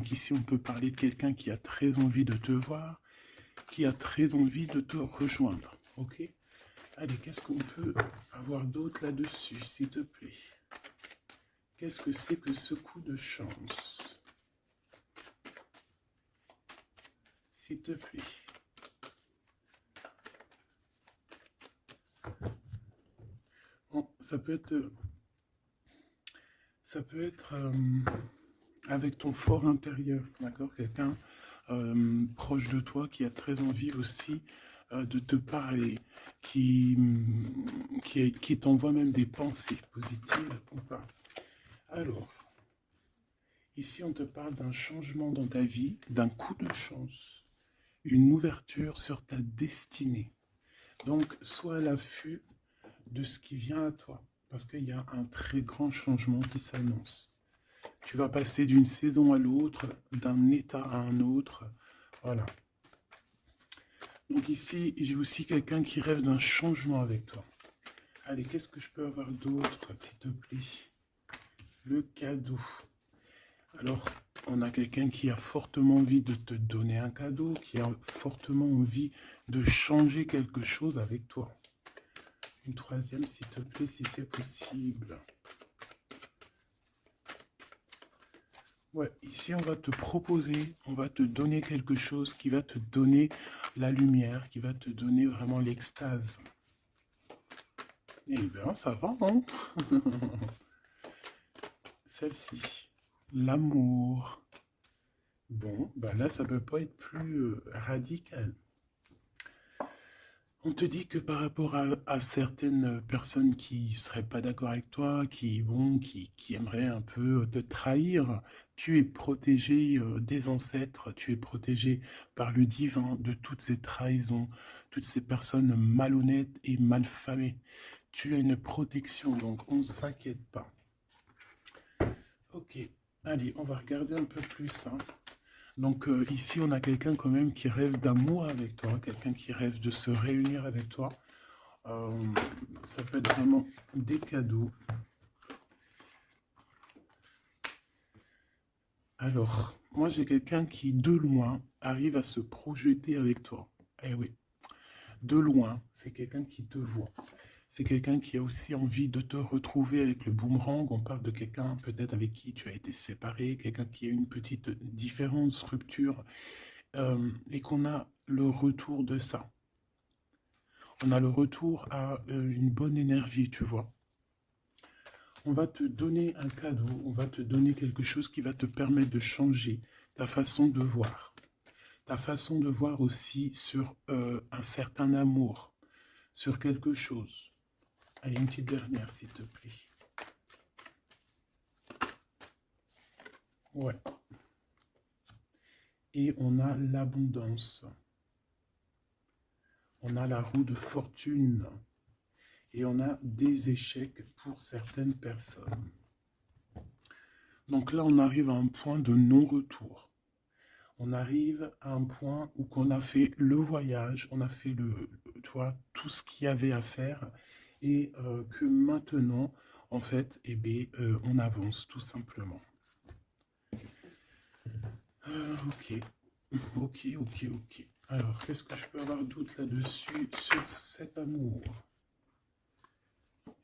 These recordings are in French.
Donc ici, on peut parler de quelqu'un qui a très envie de te voir, qui a très envie de te rejoindre. Ok? Allez, qu'est-ce qu'on peut avoir d'autre là-dessus, s'il te plaît? Qu'est-ce que c'est que ce coup de chance? S'il te plaît. Bon, ça peut être avec ton fort intérieur, d'accord? Quelqu'un proche de toi qui a très envie aussi de te parler, qui t'envoie même des pensées positives ou pas. Alors, ici on te parle d'un changement dans ta vie, d'un coup de chance, une ouverture sur ta destinée. Donc, sois à l'affût de ce qui vient à toi, parce qu'il y a un très grand changement qui s'annonce. Tu vas passer d'une saison à l'autre, d'un état à un autre. Voilà. Donc ici, j'ai aussi quelqu'un qui rêve d'un changement avec toi. Allez, qu'est-ce que je peux avoir d'autre, s'il te plaît? Le cadeau. Alors, on a quelqu'un qui a fortement envie de te donner un cadeau, qui a fortement envie de changer quelque chose avec toi. Une troisième, s'il te plaît, si c'est possible. Ouais, ici on va te proposer, on va te donner quelque chose qui va te donner la lumière, qui va te donner vraiment l'extase. Eh bien, ça va, hein? Celle-ci, l'amour. Bon, bah là, ça peut pas être plus radical. On te dit que par rapport à certaines personnes qui seraient pas d'accord avec toi, qui aimeraient un peu te trahir, tu es protégé des ancêtres, tu es protégé par le divin de toutes ces trahisons, toutes ces personnes malhonnêtes et malfamées. Tu as une protection, donc on ne s'inquiète pas. Ok, allez, on va regarder un peu plus, hein. Donc ici, on a quelqu'un quand même qui rêve d'amour avec toi, quelqu'un qui rêve de se réunir avec toi. Euh, Ça peut être vraiment des cadeaux. Alors, moi j'ai quelqu'un qui, de loin, arrive à se projeter avec toi. Eh oui, de loin, c'est quelqu'un qui te voit. C'est quelqu'un qui a aussi envie de te retrouver avec le boomerang. On parle de quelqu'un peut-être avec qui tu as été séparé, quelqu'un qui a une petite différence, rupture, et qu'on a le retour de ça. On a le retour à une bonne énergie, tu vois. On va te donner un cadeau, on va te donner quelque chose qui va te permettre de changer ta façon de voir. Ta façon de voir aussi sur un certain amour, sur quelque chose. Allez, une petite dernière, s'il te plaît. Ouais. Et on a l'abondance. On a la roue de fortune. Et on a des échecs pour certaines personnes. Donc là, on arrive à un point de non-retour. On arrive à un point où qu'on a fait le voyage, on a fait tu vois, tout ce qu'il y avait à faire et que maintenant, en fait, eh bien, on avance tout simplement. Ok, ok. Alors, qu'est-ce que je peux avoir d'autre là-dessus sur cet amour?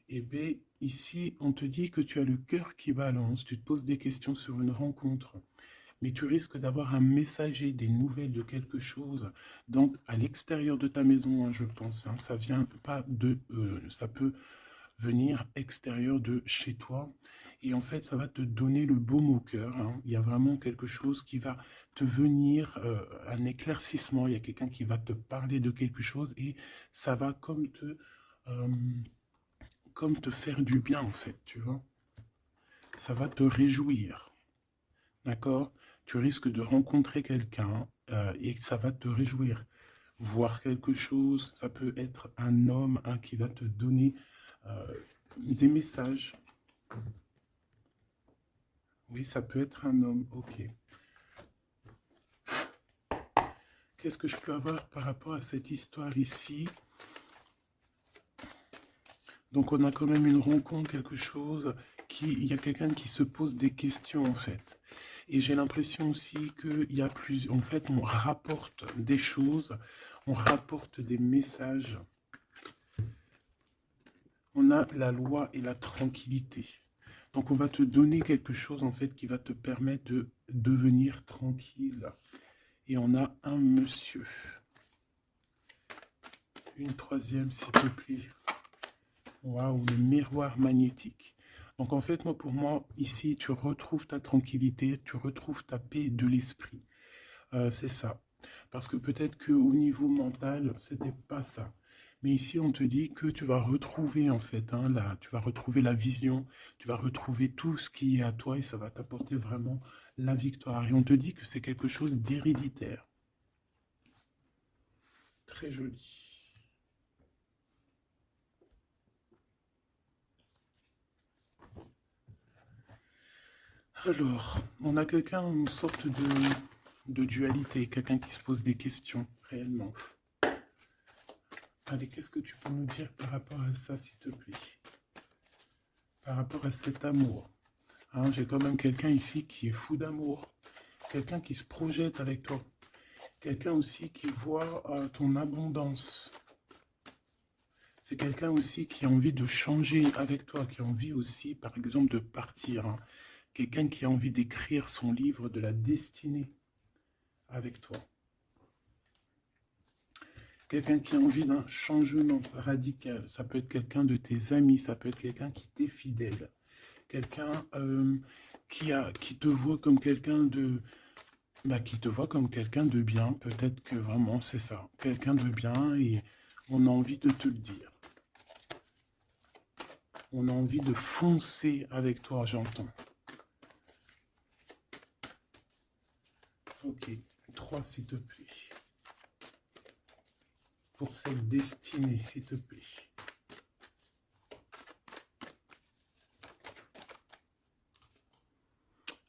Eh bien, ici, on te dit que tu as le cœur qui balance, tu te poses des questions sur une rencontre, mais tu risques d'avoir un messager, des nouvelles de quelque chose, donc à l'extérieur de ta maison, hein, je pense, hein, ça vient pas de, ça peut venir extérieur de chez toi, et en fait, ça va te donner le baume au cœur, hein. Il y a vraiment quelque chose qui va te venir, un éclaircissement, il y a quelqu'un qui va te parler de quelque chose, et ça va euh, comme te faire du bien, en fait, tu vois. Ça va te réjouir. D'accord? Tu risques de rencontrer quelqu'un et ça va te réjouir. Voir quelque chose, ça peut être un homme qui va te donner euh, des messages. Oui, ça peut être un homme, ok. Qu'est-ce que je peux avoir par rapport à cette histoire ici? Donc on a quand même une rencontre, quelque chose, il y a quelqu'un qui se pose des questions en fait. Et j'ai l'impression aussi qu'il y a plus... En fait, on rapporte des choses, on rapporte des messages. On a la loi et la tranquillité. Donc, on va te donner quelque chose, en fait, qui va te permettre de devenir tranquille. Et on a un monsieur. Une troisième, s'il te plaît. Waouh, le miroir magnétique. Donc, en fait, pour moi, ici, tu retrouves ta tranquillité, tu retrouves ta paix de l'esprit. C'est ça. Parce que peut-être qu'au niveau mental, c'était pas ça. Mais ici, on te dit que tu vas retrouver, en fait, hein, tu vas retrouver la vision, tu vas retrouver tout ce qui est à toi et ça va t'apporter vraiment la victoire. Et on te dit que c'est quelque chose d'héréditaire. Très joli. Alors, on a quelqu'un, une sorte de dualité, quelqu'un qui se pose des questions, réellement. Allez, qu'est-ce que tu peux nous dire par rapport à ça, s'il te plaît? Par rapport à cet amour. Hein, j'ai quand même quelqu'un ici qui est fou d'amour. Quelqu'un qui se projette avec toi. Quelqu'un aussi qui voit ton abondance. C'est quelqu'un aussi qui a envie de changer avec toi, qui a envie aussi, par exemple, de partir. Hein. Quelqu'un qui a envie d'écrire son livre de la destinée avec toi. Quelqu'un qui a envie d'un changement radical. Ça peut être quelqu'un de tes amis, ça peut être quelqu'un qui t'est fidèle. Quelqu'un qui te voit comme quelqu'un de... qui te voit comme quelqu'un de bien. Peut-être que vraiment c'est ça. Quelqu'un de bien et on a envie de te le dire. On a envie de foncer avec toi, j'entends. Ok, 3 s'il te plaît. Pour cette destinée, s'il te plaît.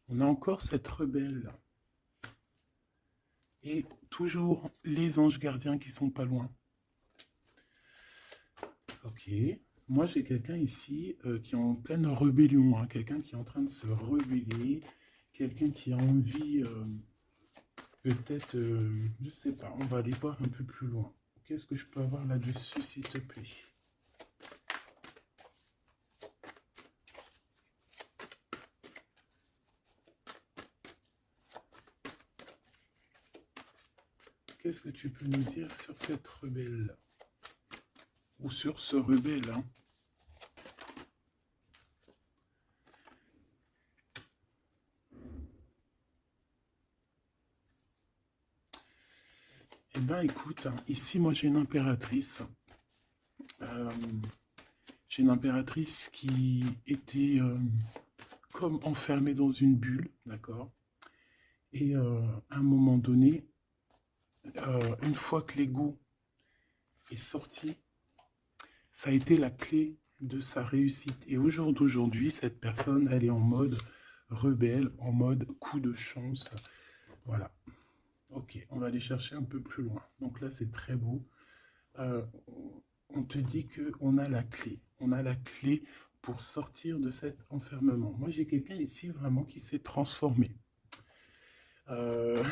On a encore cette rebelle. Et toujours les anges gardiens qui sont pas loin. Ok. Moi, j'ai quelqu'un ici qui est en pleine rébellion. Hein, quelqu'un qui est en train de se rebeller. Quelqu'un qui a envie, peut-être, je sais pas, on va aller voir un peu plus loin. Qu'est-ce que je peux avoir là-dessus, s'il te plaît? Qu'est-ce que tu peux nous dire sur cette rebelle? Ou sur ce rebelle, hein? Eh bien, écoute, ici, moi, j'ai une impératrice. J'ai une impératrice qui était comme enfermée dans une bulle, d'accord? Et à un moment donné, une fois que l'ego est sorti, ça a été la clé de sa réussite. Et au jour d'aujourd'hui, cette personne, elle est en mode rebelle, en mode coup de chance. Voilà. Ok, on va aller chercher un peu plus loin. Donc là, c'est très beau. Euh, on te dit qu'on a la clé. On a la clé pour sortir de cet enfermement. Moi, j'ai quelqu'un ici vraiment qui s'est transformé. Euh,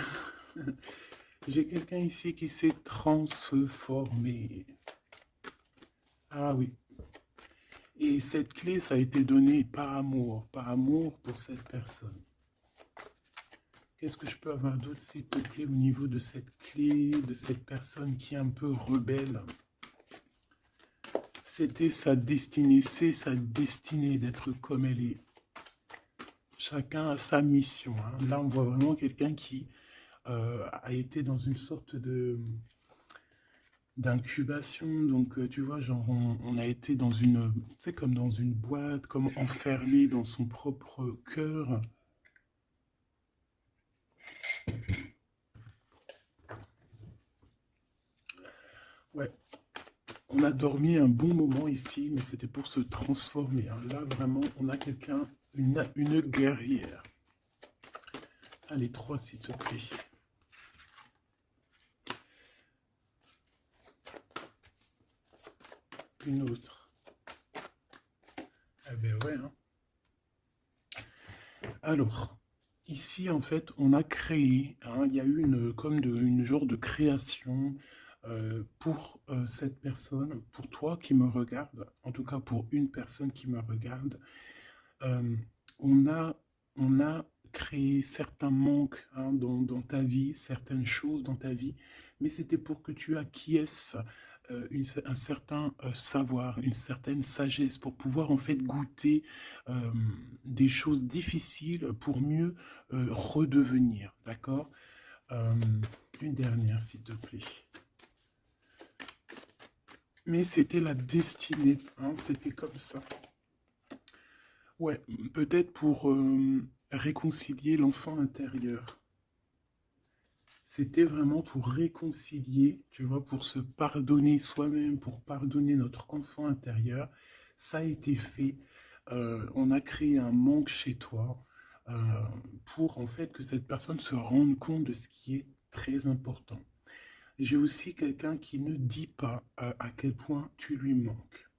j'ai quelqu'un ici qui s'est transformé. Ah oui. Et cette clé, ça a été donné par amour pour cette personne. Qu'est-ce que je peux avoir d'autre, s'il te plaît, au niveau de cette clé, de cette personne qui est un peu rebelle? C'était sa destinée, c'est sa destinée d'être comme elle est. Chacun a sa mission. Hein. Là, on voit vraiment quelqu'un qui a été dans une sorte de d'incubation. Donc, tu vois, genre, on a été dans une, tu sais, comme dans une boîte, comme enfermé dans son propre cœur. Ouais, on a dormi un bon moment ici, mais c'était pour se transformer. Hein. Là, vraiment, on a quelqu'un, une guerrière. Allez, 3, s'il te plaît. Une autre. Ah ben ouais, hein. Alors, ici, en fait, on a créé, hein, il y a eu une genre de création pour cette personne, pour toi qui me regarde, en tout cas pour une personne qui me regarde. Euh, on a, on a créé certains manques, hein, dans ta vie, certaines choses dans ta vie, mais c'était pour que tu acquiesces un certain savoir, une certaine sagesse, pour pouvoir en fait goûter euh, des choses difficiles pour mieux redevenir, d'accord? Euh, une dernière, s'il te plaît. Mais c'était la destinée, hein, c'était comme ça. Ouais, peut-être pour réconcilier l'enfant intérieur. C'était vraiment pour réconcilier, tu vois, pour se pardonner soi-même, pour pardonner notre enfant intérieur. Ça a été fait. On a créé un manque chez toi euh, pour en fait que cette personne se rende compte de ce qui est très important. J'ai aussi quelqu'un qui ne dit pas à quel point tu lui manques.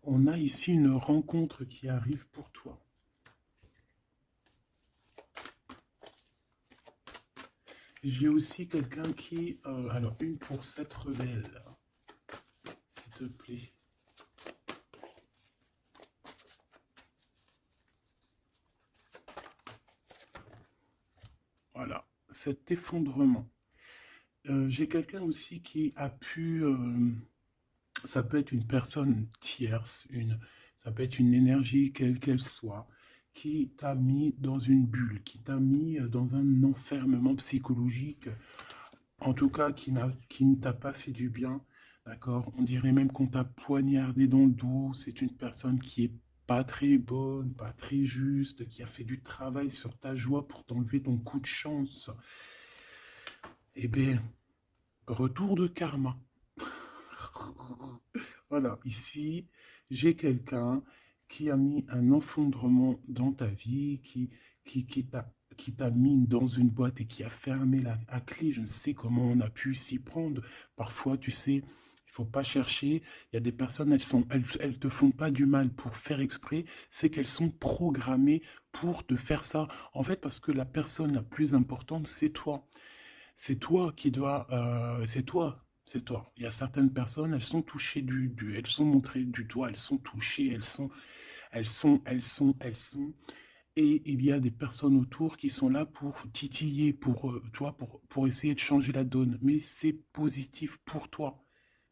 On a ici une rencontre qui arrive pour toi. J'ai aussi quelqu'un qui... alors, une pour cette rebelle, s'il te plaît. Voilà, cet effondrement. J'ai quelqu'un aussi qui a pu... ça peut être une personne tierce, ça peut être une énergie, quelle qu'elle soit, qui t'a mis dans une bulle, qui t'a mis dans un enfermement psychologique, en tout cas qui ne t'a pas fait du bien, d'accord? On dirait même qu'on t'a poignardé dans le dos. C'est une personne qui est pas très bonne, pas très juste, qui a fait du travail sur ta joie pour t'enlever ton coup de chance. Eh bien, retour de karma. Voilà, ici, j'ai quelqu'un qui a mis un effondrement dans ta vie, qui t'a mis dans une boîte et qui a fermé la clé. Je ne sais comment on a pu s'y prendre. Parfois, tu sais, il faut pas chercher. Il y a des personnes, elles te font pas du mal pour faire exprès. C'est qu'elles sont programmées pour te faire ça. En fait, parce que la personne la plus importante, c'est toi. C'est toi qui dois, c'est toi, c'est toi. Il y a certaines personnes, elles sont touchées elles sont montrées du doigt, elles sont touchées, elles sont. Et il y a des personnes autour qui sont là pour titiller, tu vois, pour essayer de changer la donne. Mais c'est positif pour toi,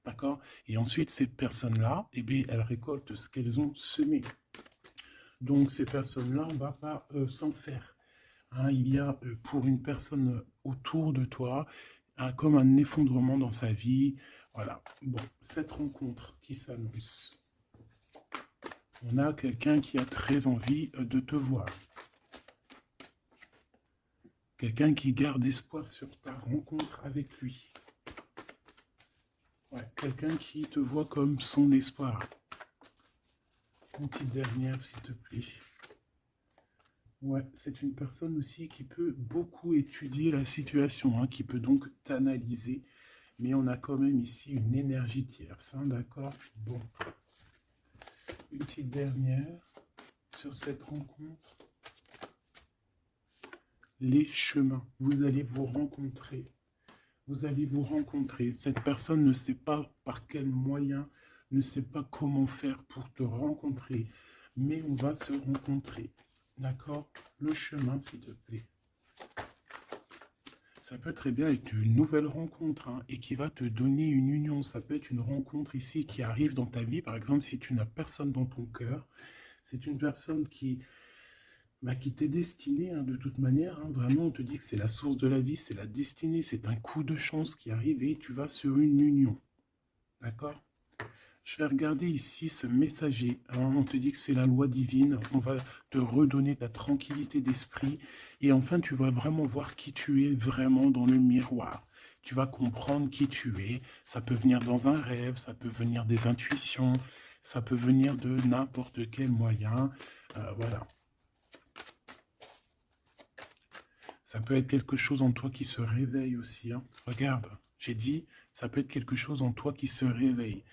d'accord? Et ensuite, ces personnes-là, eh bien, elles récoltent ce qu'elles ont semé. Donc, ces personnes-là, on ne va pas s'en faire. Hein, il y a pour une personne autour de toi comme un effondrement dans sa vie. Voilà. Bon, cette rencontre qui s'annonce. On a quelqu'un qui a très envie de te voir. Quelqu'un qui garde espoir sur ta rencontre avec lui. Ouais, quelqu'un qui te voit comme son espoir. Une petite dernière, s'il te plaît. Ouais, c'est une personne aussi qui peut beaucoup étudier la situation, hein, qui peut donc t'analyser. Mais on a quand même ici une énergie tierce, hein, d'accord? Bon, une petite dernière sur cette rencontre. Les chemins, vous allez vous rencontrer. Vous allez vous rencontrer. Cette personne ne sait pas par quel moyen, ne sait pas comment faire pour te rencontrer. Mais on va se rencontrer. D'accord? Le chemin, s'il te plaît. Ça peut très bien être une nouvelle rencontre, hein, et qui va te donner une union. Ça peut être une rencontre ici qui arrive dans ta vie. Par exemple, si tu n'as personne dans ton cœur, c'est une personne qui t'est destinée, hein, de toute manière. Hein. Vraiment, on te dit que c'est la source de la vie, c'est la destinée, c'est un coup de chance qui arrive et tu vas sur une union. D'accord? Je vais regarder ici ce messager. Alors, on te dit que c'est la loi divine. On va te redonner ta tranquillité d'esprit. Et enfin, tu vas vraiment voir qui tu es vraiment dans le miroir. Tu vas comprendre qui tu es. Ça peut venir dans un rêve, ça peut venir des intuitions, ça peut venir de n'importe quel moyen. Voilà. Ça peut être quelque chose en toi qui se réveille aussi. Hein. Regarde, j'ai dit, ça peut être quelque chose en toi qui se réveille.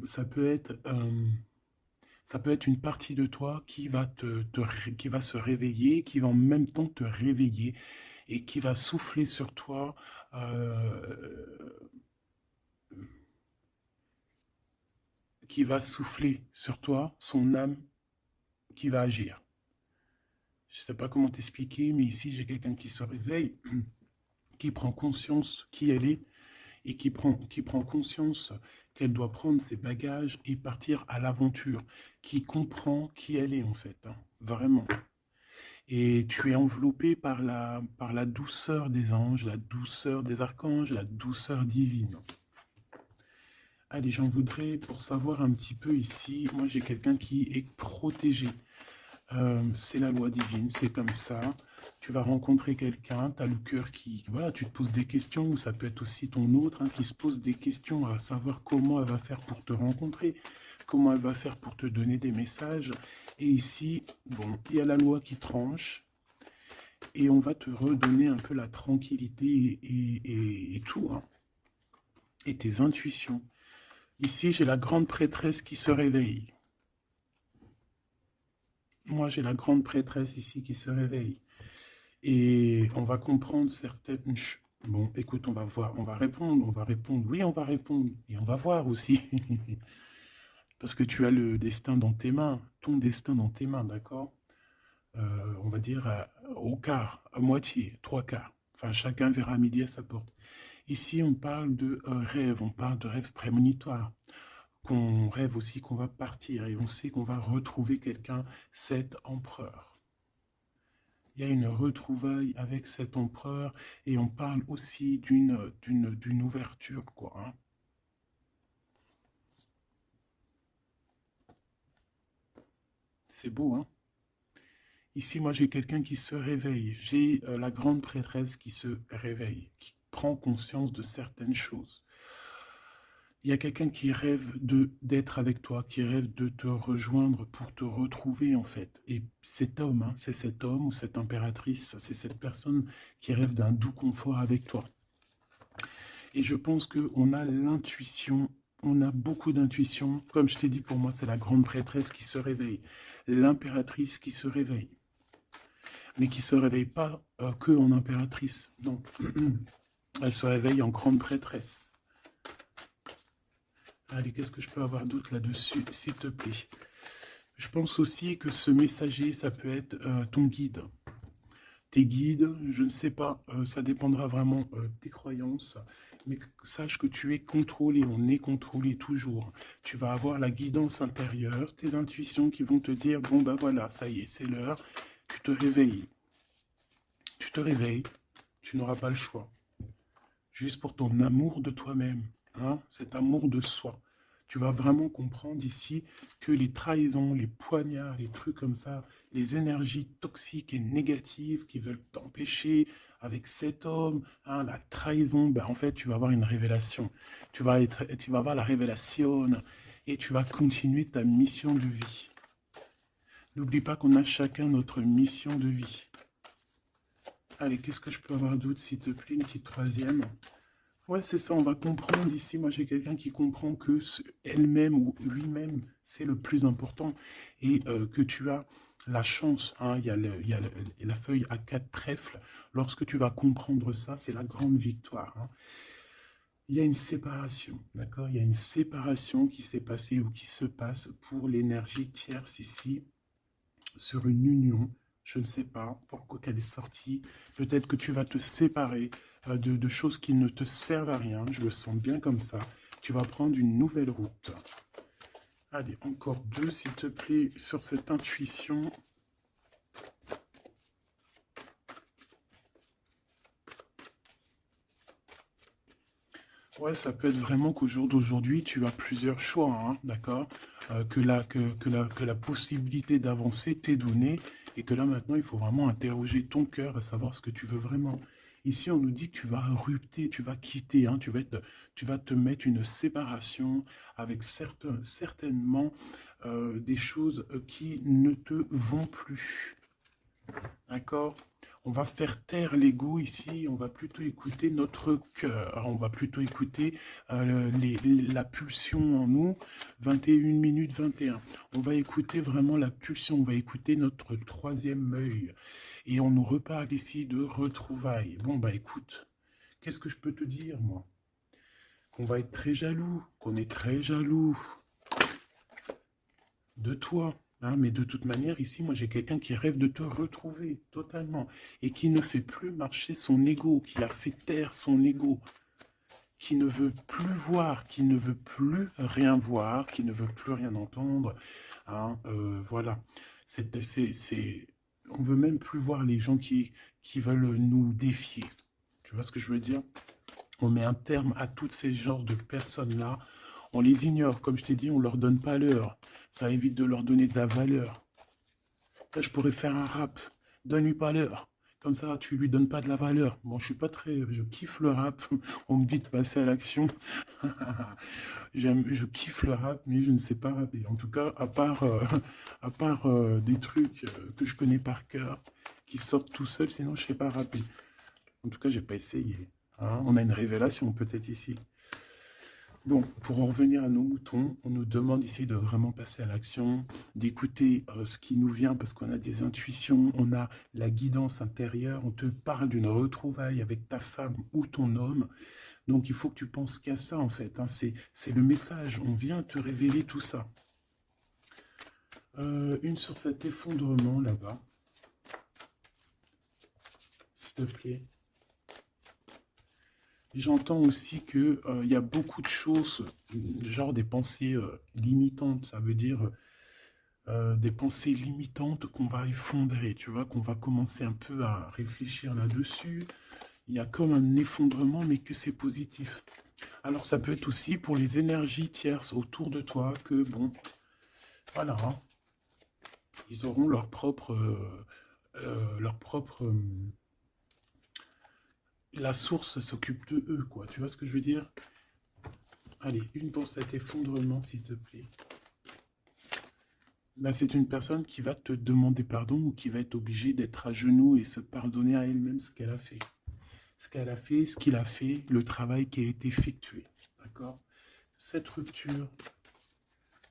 Ça peut être Ça peut être une partie de toi qui va qui va se réveiller, qui va en même temps te réveiller et qui va souffler sur toi, qui va souffler sur toi son âme qui va agir. Je ne sais pas comment t'expliquer, mais ici j'ai quelqu'un qui se réveille, qui prend conscience qui elle est et qui prend conscience qu'elle doit prendre ses bagages et partir à l'aventure, qui comprend qui elle est en fait, hein, vraiment. Et tu es enveloppé par la douceur des anges, la douceur des archanges, la douceur divine. Allez, j'en voudrais pour savoir un petit peu ici, moi j'ai quelqu'un qui est protégé. C'est la loi divine, c'est comme ça. Tu vas rencontrer quelqu'un, tu as le cœur qui... Voilà, tu te poses des questions, ou ça peut être aussi ton autre, hein, qui se pose des questions à savoir comment elle va faire pour te rencontrer, comment elle va faire pour te donner des messages. Et ici, bon, il y a la loi qui tranche, et on va te redonner un peu la tranquillité et tout, hein, et tes intuitions. Ici, j'ai la grande prêtresse qui se réveille. Moi, j'ai la grande prêtresse ici qui se réveille. Et on va comprendre certaines... Bon, écoute, on va voir, on va répondre. Oui, on va répondre. Et on va voir aussi. Parce que tu as le destin dans tes mains, ton destin dans tes mains, d'accord? On va dire au quart, à moitié, trois quarts. Enfin, chacun verra midi à sa porte. Ici, on parle de rêve, on parle de rêve prémonitoire. Qu'on rêve aussi qu'on va partir et on sait qu'on va retrouver quelqu'un, cet empereur. Il y a une retrouvaille avec cet empereur et on parle aussi d'une ouverture, quoi. Hein. C'est beau, hein? Ici, moi, j'ai quelqu'un qui se réveille. J'ai la grande prêtresse qui se réveille, qui prend conscience de certaines choses. Il y a quelqu'un qui rêve d'être avec toi, qui rêve de te rejoindre pour te retrouver, en fait. Et cet homme, hein, c'est cet homme ou cette impératrice, c'est cette personne qui rêve d'un doux confort avec toi. Et je pense qu'on a l'intuition, on a beaucoup d'intuition. Comme je t'ai dit, pour moi, c'est la grande prêtresse qui se réveille, l'impératrice qui se réveille. Mais qui ne se réveille pas que en impératrice, non. Elle se réveille en grande prêtresse. Allez, qu'est-ce que je peux avoir d'autre là-dessus, s'il te plaît? Je pense aussi que ce messager, ça peut être ton guide. Tes guides, je ne sais pas, ça dépendra vraiment de tes croyances, mais sache que tu es contrôlé, on est contrôlé toujours. Tu vas avoir la guidance intérieure, tes intuitions qui vont te dire, bon ben voilà, ça y est, c'est l'heure, tu te réveilles. Tu te réveilles, tu n'auras pas le choix. Juste pour ton amour de toi-même, hein, cet amour de soi. Tu vas vraiment comprendre ici que les trahisons, les poignards, les trucs comme ça, les énergies toxiques et négatives qui veulent t'empêcher avec cet homme, hein, la trahison, ben en fait, tu vas avoir une révélation. Tu vas avoir la révélation et tu vas continuer ta mission de vie. N'oublie pas qu'on a chacun notre mission de vie. Allez, qu'est-ce que je peux avoir d'autre, s'il te plaît, une petite troisième? Ouais, c'est ça, on va comprendre ici. Moi, j'ai quelqu'un qui comprend que elle-même ou lui-même, c'est le plus important. Et que tu as la chance, hein, il y a la feuille à 4 trèfles. Lorsque tu vas comprendre ça, c'est la grande victoire. Hein. Il y a une séparation, d'accord? Il y a une séparation qui s'est passée ou qui se passe pour l'énergie tierce ici, sur une union. Je ne sais pas pourquoi qu'elle est sortie. Peut-être que tu vas te séparer de choses qui ne te servent à rien. Je le sens bien comme ça. Tu vas prendre une nouvelle route. Allez, encore deux, s'il te plaît, sur cette intuition. Ouais, ça peut être vraiment qu'au jour d'aujourd'hui, tu as plusieurs choix, hein, d'accord? Que la possibilité d'avancer t'est donnée et que là, maintenant, il faut vraiment interroger ton cœur et savoir ce que tu veux vraiment. Ici, on nous dit que tu vas rupter, tu vas quitter, hein, tu vas te mettre une séparation avec certainement des choses qui ne te vont plus. D'accord? On va faire taire l'ego ici, on va plutôt écouter notre cœur, on va plutôt écouter la pulsion en nous, 21 minutes 21. On va écouter vraiment la pulsion, on va écouter notre troisième œil. Et on nous reparle ici de retrouvailles. Bon, bah écoute, qu'est-ce que je peux te dire, moi? Qu'on va être très jaloux, qu'on est très jaloux de toi. Hein, mais de toute manière, ici, moi, j'ai quelqu'un qui rêve de te retrouver totalement et qui ne fait plus marcher son ego, qui a fait taire son ego, qui ne veut plus voir, qui ne veut plus rien voir, qui ne veut plus rien entendre. Hein, voilà. On veut même plus voir les gens qui veulent nous défier. Tu vois ce que je veux dire? On met un terme à tous ces genres de personnes-là. On les ignore, comme je t'ai dit, on leur donne pas l'heure. Ça évite de leur donner de la valeur. Là, je pourrais faire un rap. Donne-lui pas l'heure. Comme ça, tu lui donnes pas de la valeur. Bon, je suis pas très... Je kiffe le rap. On me dit de passer à l'action. Je kiffe le rap, mais je ne sais pas rapper. En tout cas, à part des trucs que je connais par cœur, qui sortent tout seuls, sinon je sais pas rapper. En tout cas, j'ai pas essayé. Hein, on a une révélation peut-être ici. Bon, pour en revenir à nos moutons, on nous demande ici de vraiment passer à l'action, d'écouter ce qui nous vient parce qu'on a des intuitions, on a la guidance intérieure, on te parle d'une retrouvaille avec ta femme ou ton homme. Donc il faut que tu penses qu'à ça en fait, hein. C'est le message, on vient te révéler tout ça. Une sur cet effondrement là-bas, s'il te plaît. J'entends aussi qu'il y a beaucoup de choses, genre des pensées limitantes. Ça veut dire des pensées limitantes qu'on va effondrer, tu vois, qu'on va commencer un peu à réfléchir là-dessus. Il y a comme un effondrement, mais que c'est positif. Alors ça peut être aussi pour les énergies tierces autour de toi que, bon, voilà, hein, ils auront leur propre la source s'occupe de eux, quoi. Tu vois ce que je veux dire? Allez, une pour cet effondrement, s'il te plaît. Ben, c'est une personne qui va te demander pardon ou qui va être obligée d'être à genoux et se pardonner à elle-même ce qu'elle a fait. Ce qu'elle a fait, ce qu'il a fait, le travail qui a été effectué. D'accord? Cette rupture,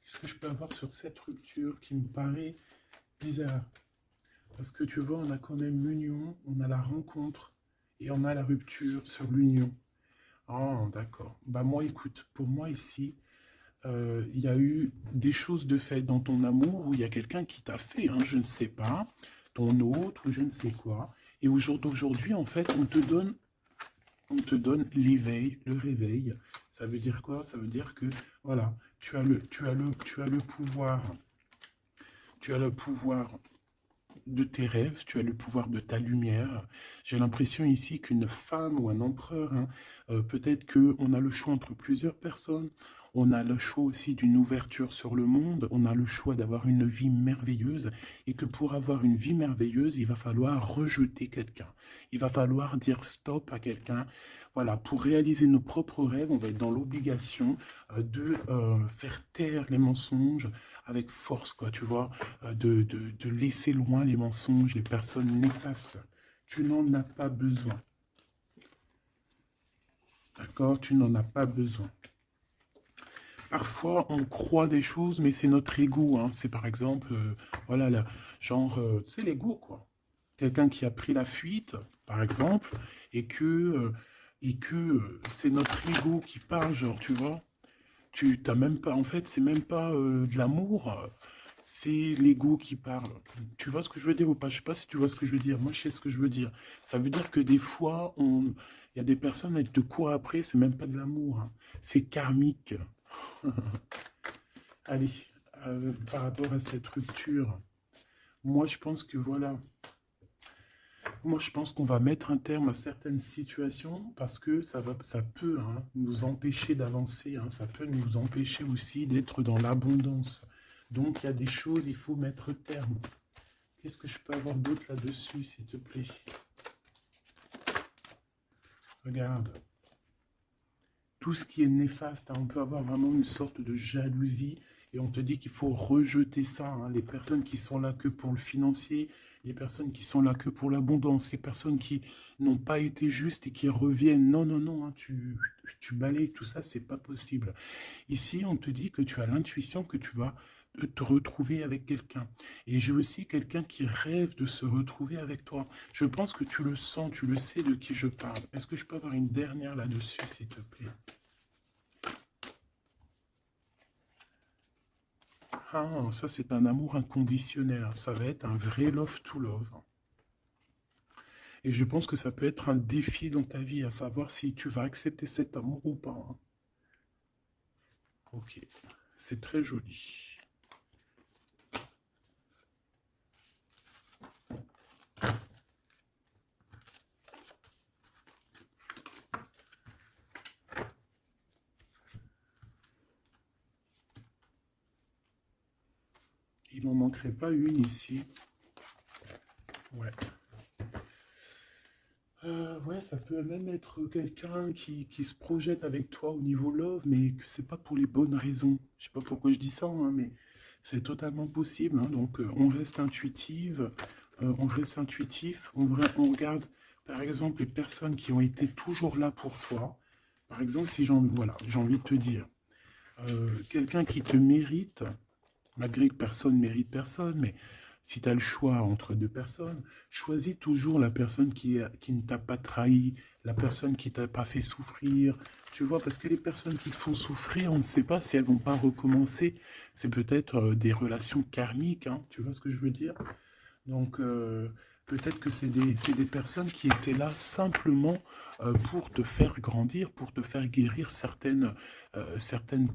qu'est-ce que je peux avoir sur cette rupture qui me paraît bizarre? Parce que tu vois, on a quand même l'union, on a la rencontre et on a la rupture sur l'union. Ah, d'accord. Bah moi, écoute, pour moi ici, il y a eu des choses de fait dans ton amour où il y a quelqu'un qui t'a fait, hein, je ne sais pas, ton autre ou je ne sais quoi. Et au jour d'aujourd'hui, en fait, on te donne l'éveil, le réveil. Ça veut dire quoi? Ça veut dire que, voilà, tu as le pouvoir. Tu as le pouvoir de tes rêves, tu as le pouvoir de ta lumière. J'ai l'impression ici qu'une femme ou un empereur, hein, peut-être qu'on a le choix entre plusieurs personnes, on a le choix aussi d'une ouverture sur le monde, on a le choix d'avoir une vie merveilleuse, et que pour avoir une vie merveilleuse, il va falloir rejeter quelqu'un. Il va falloir dire stop à quelqu'un. Voilà, pour réaliser nos propres rêves, on va être dans l'obligation de faire taire les mensonges avec force, quoi, tu vois, de laisser loin les mensonges, les personnes néfastes. Tu n'en as pas besoin. D'accord? Tu n'en as pas besoin. Parfois, on croit des choses, mais c'est notre ego. Hein. C'est par exemple, voilà, genre, c'est l'ego, quoi. Quelqu'un qui a pris la fuite, par exemple, et que c'est notre ego qui parle, genre, tu vois. Tu t'as même pas, en fait, c'est même pas de l'amour, c'est l'ego qui parle. Tu vois ce que je veux dire ou pas? Je sais pas si tu vois ce que je veux dire. Moi, je sais ce que je veux dire. Ça veut dire que des fois, il y a des personnes, elles te courent après, c'est même pas de l'amour, hein. C'est karmique. Allez, par rapport à cette rupture, moi, je pense que voilà. Moi, je pense qu'on va mettre un terme à certaines situations parce que ça peut hein, nous empêcher d'avancer. Hein, ça peut nous empêcher aussi d'être dans l'abondance. Donc, il y a des choses, il faut mettre terme. Qu'est-ce que je peux avoir d'autre là-dessus, s'il te plaît? Regarde. Tout ce qui est néfaste, hein, on peut avoir vraiment une sorte de jalousie et on te dit qu'il faut rejeter ça. Hein, les personnes qui sont là que pour le financier, les personnes qui sont là que pour l'abondance, les personnes qui n'ont pas été justes et qui reviennent. Non, non, non, hein, tu balayes tout ça, c'est pas possible. Ici, on te dit que tu as l'intuition que tu vas te retrouver avec quelqu'un. Et j'ai aussi quelqu'un qui rêve de se retrouver avec toi. Je pense que tu le sens, tu le sais de qui je parle. Est-ce que je peux avoir une dernière là-dessus, s'il te plaît? Ah, ça c'est un amour inconditionnel. Ça va être un vrai love to love. Et je pense que ça peut être un défi dans ta vie, à savoir si tu vas accepter cet amour ou pas. Hein. Ok, c'est très joli. Il n'en manquerait pas une ici. Ouais. Ouais, ça peut même être quelqu'un qui se projette avec toi au niveau love, mais que c'est pas pour les bonnes raisons. Je sais pas pourquoi je dis ça, hein, mais c'est totalement possible. Hein. Donc, on reste intuitive, on reste intuitif, on regarde, par exemple, les personnes qui ont été toujours là pour toi. Par exemple, si voilà, j'ai envie de te dire, quelqu'un qui te mérite, malgré que personne ne mérite personne, mais si tu as le choix entre deux personnes, choisis toujours la personne qui ne t'a pas trahi, la personne qui t'a pas fait souffrir. Tu vois, parce que les personnes qui te font souffrir, on ne sait pas si elles vont pas recommencer. C'est peut-être des relations karmiques, hein, tu vois ce que je veux dire? Donc, peut-être que c'est des personnes qui étaient là simplement pour te faire grandir, pour te faire guérir certaines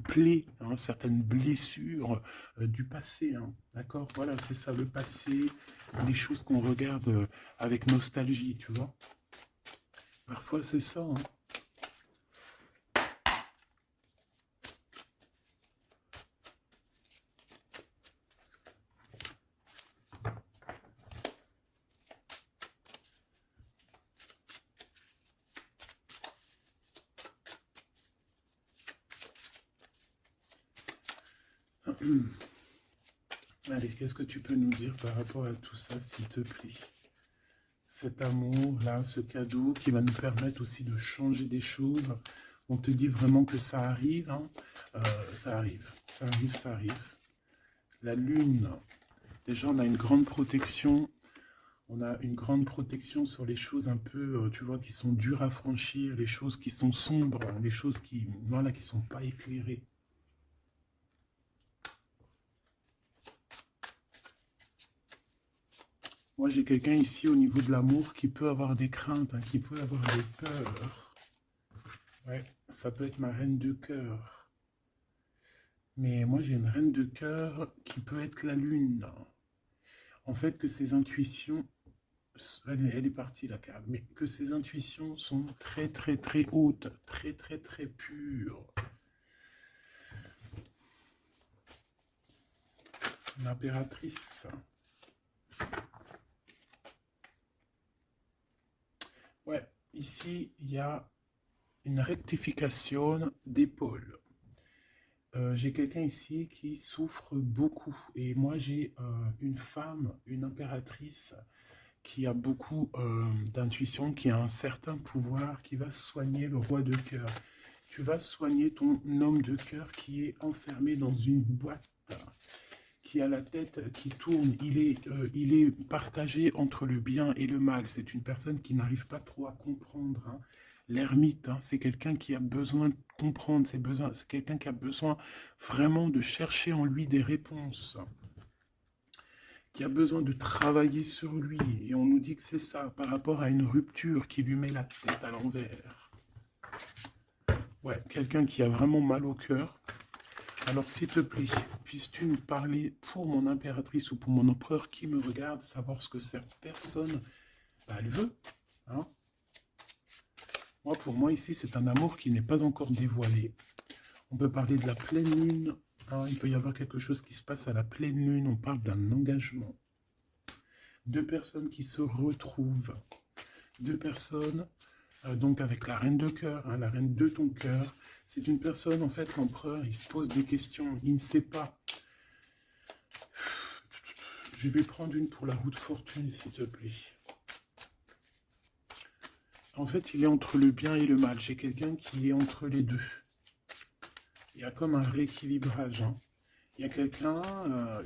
plaies, hein, certaines blessures du passé. Hein. D'accord? Voilà, c'est ça, le passé, les choses qu'on regarde avec nostalgie, tu vois? Parfois, c'est ça. Hein. Allez, qu'est-ce que tu peux nous dire par rapport à tout ça, s'il te plaît? Cet amour-là, ce cadeau qui va nous permettre aussi de changer des choses. On te dit vraiment que ça arrive, hein. Ça arrive, ça arrive, ça arrive. La lune, déjà on a une grande protection. On a une grande protection sur les choses un peu, tu vois, qui sont dures à franchir, les choses qui sont sombres, les choses qui, voilà, qui sont pas éclairées. Moi, j'ai quelqu'un ici au niveau de l'amour qui peut avoir des craintes, hein, qui peut avoir des peurs. Ouais, ça peut être ma reine de cœur. Mais moi, j'ai une reine de cœur qui peut être la lune. En fait, que ses intuitions, elle est partie la carte, mais que ses intuitions sont très, très, très hautes, très, très, très pures. L'impératrice. Ouais, ici, il y a une rectification d'épaule. J'ai quelqu'un ici qui souffre beaucoup. Et moi, j'ai une femme, une impératrice, qui a beaucoup d'intuition, qui a un certain pouvoir, qui va soigner le roi de cœur. Tu vas soigner ton homme de cœur qui est enfermé dans une boîte, qui a la tête qui tourne. Il est partagé entre le bien et le mal. C'est une personne qui n'arrive pas trop à comprendre. Hein. L'ermite, hein, c'est quelqu'un qui a besoin de comprendre, c'est quelqu'un qui a besoin vraiment de chercher en lui des réponses, qui a besoin de travailler sur lui. Et on nous dit que c'est ça, par rapport à une rupture qui lui met la tête à l'envers. Ouais, quelqu'un qui a vraiment mal au cœur. Alors, s'il te plaît, puisses-tu nous parler pour mon impératrice ou pour mon empereur qui me regarde, savoir ce que cette personne, elle veut, hein? Moi, pour moi, ici, c'est un amour qui n'est pas encore dévoilé. On peut parler de la pleine lune. Hein, il peut y avoir quelque chose qui se passe à la pleine lune. On parle d'un engagement. Deux personnes qui se retrouvent. Deux personnes, donc avec la reine de cœur, hein, la reine de ton cœur. C'est une personne, en fait, l'empereur, il se pose des questions. Il ne sait pas. je vais prendre une pour la roue de fortune, s'il te plaît. En fait, il est entre le bien et le mal. J'ai quelqu'un qui est entre les deux. Il y a comme un rééquilibrage. Hein. Il y a quelqu'un,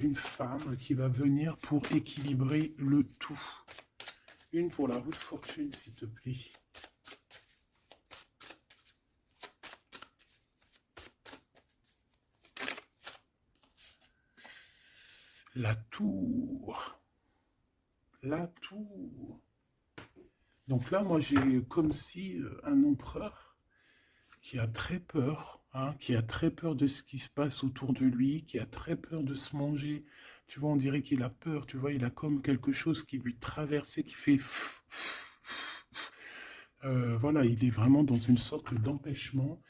une femme, qui va venir pour équilibrer le tout. Une pour la roue de fortune, s'il te plaît. La tour. La tour. Donc là, moi, j'ai comme si un empereur qui a très peur, hein, qui a très peur de ce qui se passe autour de lui, qui a très peur de se manger. Tu vois, on dirait qu'il a peur, tu vois, il a comme quelque chose qui lui traverse et qui fait... voilà, il est vraiment dans une sorte d'empêchement.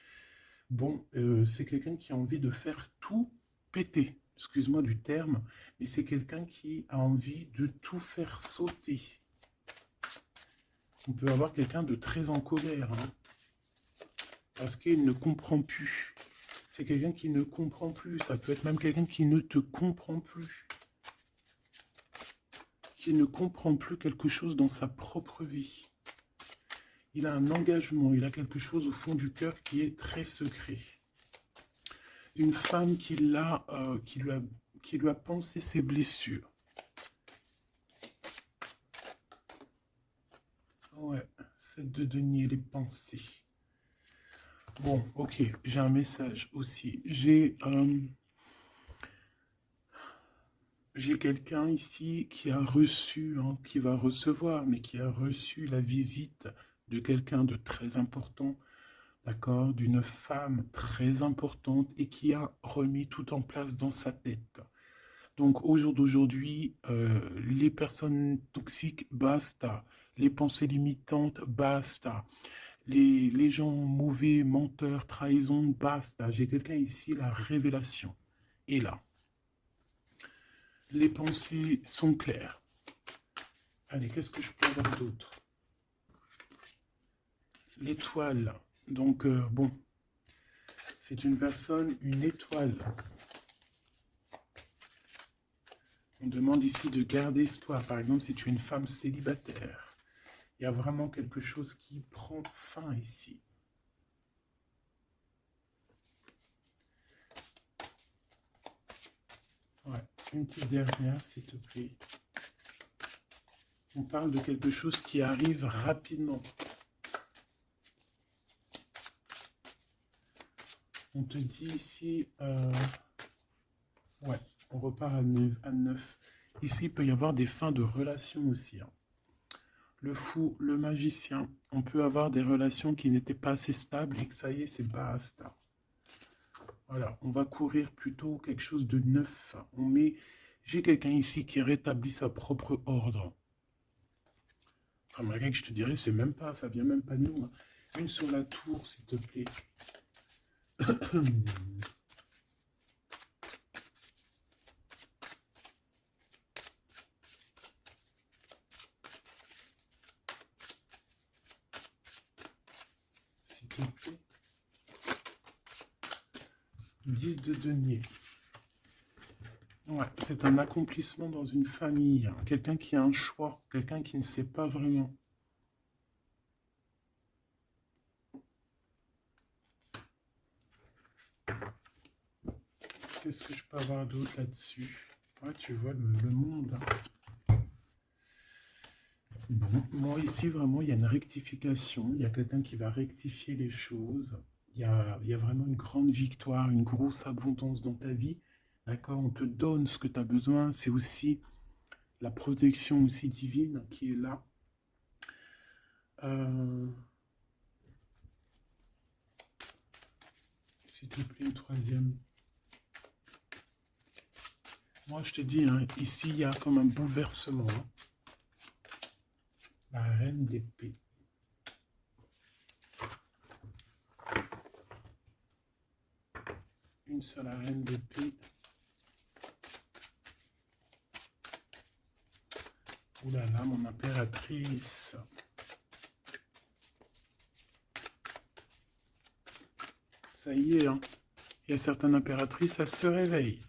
Bon, c'est quelqu'un qui a envie de faire tout péter. Excuse-moi du terme, mais c'est quelqu'un qui a envie de tout faire sauter. On peut avoir quelqu'un de très en colère, hein, parce qu'il ne comprend plus. C'est quelqu'un qui ne comprend plus. Ça peut être même quelqu'un qui ne te comprend plus. Qui ne comprend plus quelque chose dans sa propre vie. Il a un engagement, il a quelque chose au fond du cœur qui est très secret. Une femme qui lui a pensé ses blessures. Ouais, 7 de denier, les pensées. Bon, ok, j'ai un message aussi. J'ai quelqu'un ici qui a reçu, hein, qui va recevoir, mais qui a reçu la visite de quelqu'un de très important, d'accord, d'une femme très importante et qui a remis tout en place dans sa tête. Donc au jour d'aujourd'hui, les personnes toxiques, basta. Les pensées limitantes, basta. Les gens mauvais, menteurs, trahison, basta. J'ai quelqu'un ici, la révélation est là. Les pensées sont claires. Allez, qu'est-ce que je peux avoir d'autre? L'étoile. Donc, bon, c'est une personne, une étoile. On demande ici de garder espoir. Par exemple, si tu es une femme célibataire, il y a vraiment quelque chose qui prend fin ici. Ouais, une petite dernière, s'il te plaît. On parle de quelque chose qui arrive rapidement. On te dit ici, ouais, on repart à 9. Ici, il peut y avoir des fins de relations aussi. Hein. Le fou, le magicien, on peut avoir des relations qui n'étaient pas assez stables et que ça y est, c'est basta. Voilà, on va courir plutôt quelque chose de neuf. J'ai quelqu'un ici qui rétablit sa propre ordre. Enfin, malgré que je te dirais, c'est même pas, ça vient même pas de nous. Hein. Une sur la tour, s'il te plaît. S'il te plaît. 10 de denier. Ouais, c'est un accomplissement dans une famille. Hein. Quelqu'un qui a un choix. Quelqu'un qui ne sait pas vraiment. Qu'est-ce que je peux avoir d'autre là-dessus? Ouais, tu vois le monde. Hein. Bon, moi ici, vraiment, il y a une rectification. Il y a quelqu'un qui va rectifier les choses. Il y a vraiment une grande victoire, une grosse abondance dans ta vie. D'accord? On te donne ce que tu as besoin. C'est aussi la protection aussi divine qui est là. S'il te plaît, une troisième. Moi, je te dis, hein, ici, il y a comme un bouleversement. Hein. La reine d'épée. Une seule reine d'épée. Ouh là là, mon impératrice. Ça y est, hein. Il y a certaines impératrices, elles se réveillent.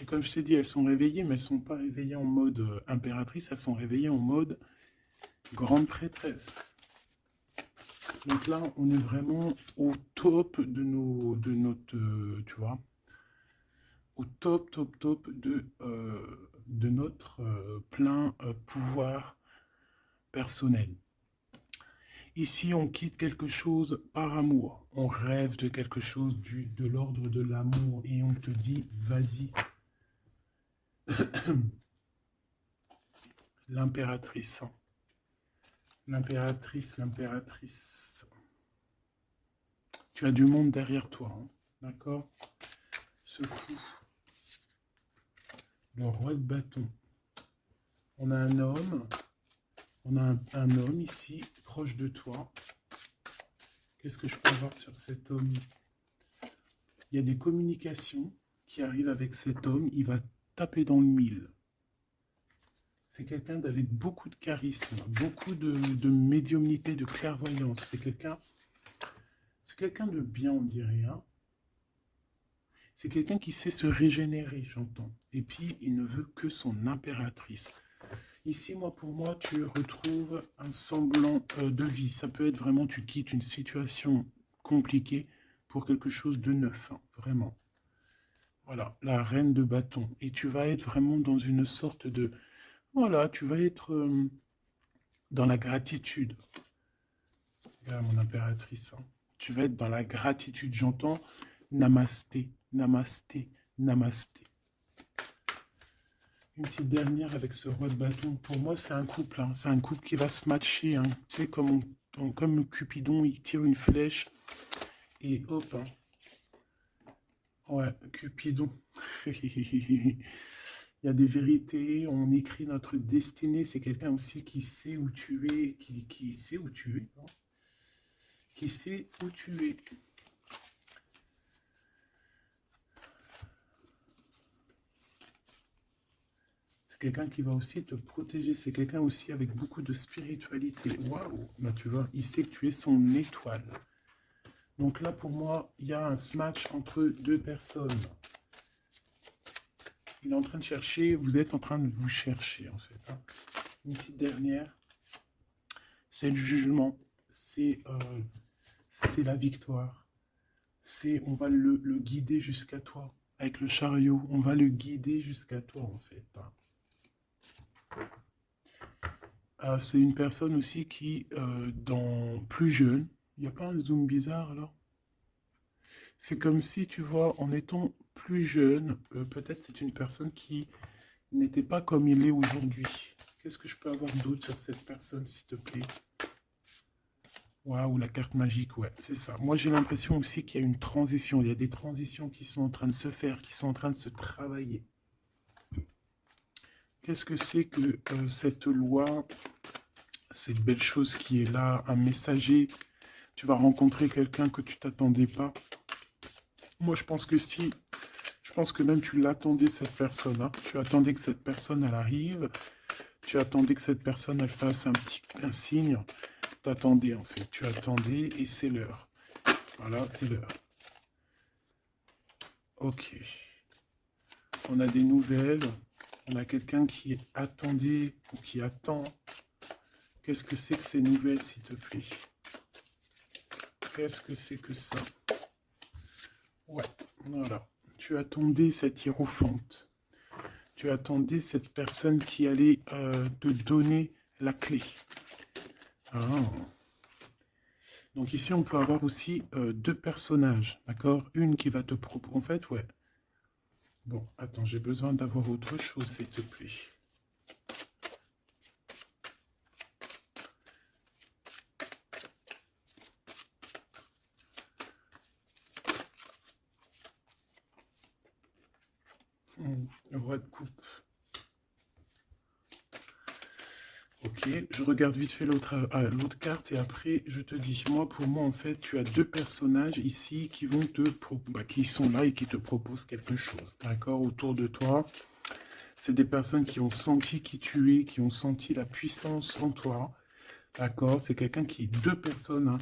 Et comme je t'ai dit, elles sont réveillées, mais elles ne sont pas réveillées en mode impératrice, elles sont réveillées en mode grande prêtresse. Donc là, on est vraiment au top de notre, tu vois, au top de notre plein pouvoir personnel. Ici, on quitte quelque chose par amour. On rêve de quelque chose de l'ordre de l'amour et on te dit, vas-y. L'impératrice. Hein. L'impératrice. Tu as du monde derrière toi. Hein. D'accord? Ce fou. Le roi de bâton. On a un homme. On a un homme ici, proche de toi. Qu'est-ce que je peux voir sur cet homme? Il y a des communications qui arrivent avec cet homme. Il va taper dans le mille. C'est quelqu'un avec beaucoup de charisme, beaucoup de médiumnité, de clairvoyance. C'est quelqu'un de bien, on dirait. Hein. C'est quelqu'un qui sait se régénérer, j'entends. Et puis, il ne veut que son impératrice. Ici, pour moi, tu retrouves un semblant de vie. Ça peut être vraiment, tu quittes une situation compliquée pour quelque chose de neuf, hein, vraiment. Voilà, la reine de bâton. Et tu vas être vraiment dans une sorte de... Voilà, tu vas être dans la gratitude. Regarde mon impératrice. Hein. Tu vas être dans la gratitude. J'entends namasté, namasté, namasté. Une petite dernière avec ce roi de bâton. Pour moi, c'est un couple. Hein. C'est un couple qui va se matcher. Hein. Tu sais, comme Cupidon, il tire une flèche. Et hop. Hein. Ouais, Cupidon. Il y a des vérités. On écrit notre destinée. C'est quelqu'un aussi qui sait où tu es. Qui sait où tu es. Hein. Qui sait où tu es. Quelqu'un qui va aussi te protéger, c'est quelqu'un aussi avec beaucoup de spiritualité. Waouh, bah, tu vois, il sait que tu es son étoile. Donc là, pour moi, il y a un match entre deux personnes. Il est en train de chercher, vous êtes en train de vous chercher, en fait. Hein. Une petite dernière, c'est le jugement, c'est la victoire. On va le guider jusqu'à toi. Avec le chariot, on va le guider jusqu'à toi, en fait. Hein. C'est une personne aussi qui, plus jeune, il n'y a pas un zoom bizarre alors? C'est comme si, tu vois, en étant plus jeune, peut-être c'est une personne qui n'était pas comme il est aujourd'hui. Qu'est-ce que je peux avoir d'autre sur cette personne, s'il te plaît? Waouh, la carte magique, ouais, c'est ça. Moi, j'ai l'impression aussi qu'il y a une transition. Il y a des transitions qui sont en train de se faire, qui sont en train de se travailler. Qu'est-ce que c'est que cette loi, cette belle chose qui est là, un messager? Tu vas rencontrer quelqu'un que tu t'attendais pas. Moi, je pense que si, je pense que même tu l'attendais, cette personne. Hein. Tu attendais que cette personne, elle arrive. Tu attendais que cette personne, elle fasse un signe. T'attendais, en fait. Tu attendais et c'est l'heure. Voilà, c'est l'heure. Ok. On a des nouvelles. On a quelqu'un qui attendait ou qui attend. Qu'est-ce que c'est que ces nouvelles, s'il te plaît? Qu'est-ce que c'est que ça? Ouais, voilà. Tu attendais cette hiérophante. Tu attendais cette personne qui allait te donner la clé. Ah. Donc ici, on peut avoir aussi deux personnages, d'accord? Une qui va te proposer... En fait, ouais. Bon, attends, j'ai besoin d'avoir autre chose, s'il te plaît. Le roi de coupe. Ok, je regarde vite fait l'autre carte et après je te dis. Pour moi en fait, tu as deux personnages ici qui vont qui sont là et qui te proposent quelque chose. D'accord, autour de toi. C'est des personnes qui ont senti qui tu es, qui ont senti la puissance en toi. D'accord, c'est quelqu'un deux personnes. Hein,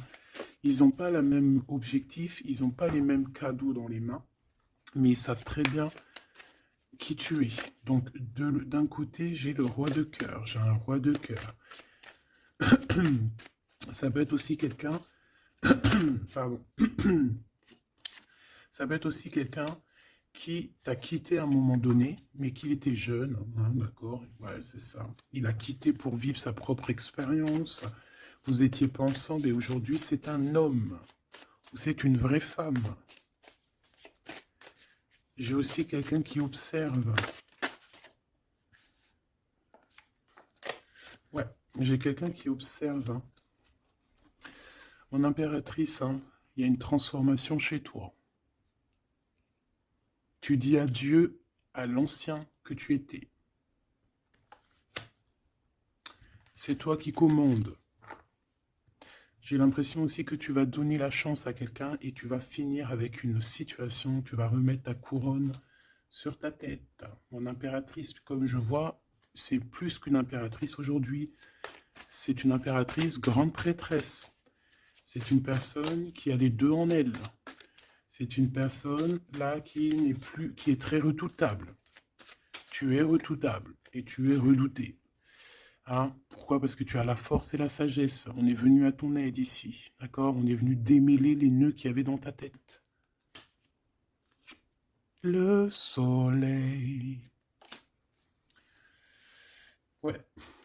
ils n'ont pas le même objectif, ils n'ont pas les mêmes cadeaux dans les mains, mais ils savent très bien qui tu es. Donc, d'un côté, j'ai le roi de cœur. J'ai un roi de cœur. Ça peut être aussi quelqu'un... Pardon. Ça peut être aussi quelqu'un qui t'a quitté à un moment donné, mais qu'il était jeune, hein, d'accord? Ouais, c'est ça. Il a quitté pour vivre sa propre expérience. Vous étiez pas ensemble et aujourd'hui, c'est un homme. C'est une vraie femme. J'ai aussi quelqu'un qui observe. Ouais, j'ai quelqu'un qui observe. Hein. Mon impératrice, hein, il y a une transformation chez toi. Tu dis adieu à l'ancien que tu étais. C'est toi qui commandes. J'ai l'impression aussi que tu vas donner la chance à quelqu'un et tu vas finir avec une situation, tu vas remettre ta couronne sur ta tête. Mon impératrice, comme je vois, c'est plus qu'une impératrice aujourd'hui. C'est une impératrice grande prêtresse. C'est une personne qui a les deux en elle. C'est une personne là qui n'est plus, qui est très redoutable. Tu es redoutable et tu es redouté. Hein? Pourquoi? Parce que tu as la force et la sagesse. On est venu à ton aide ici. D'accord? On est venu démêler les nœuds qu'il y avait dans ta tête. Le soleil. Ouais.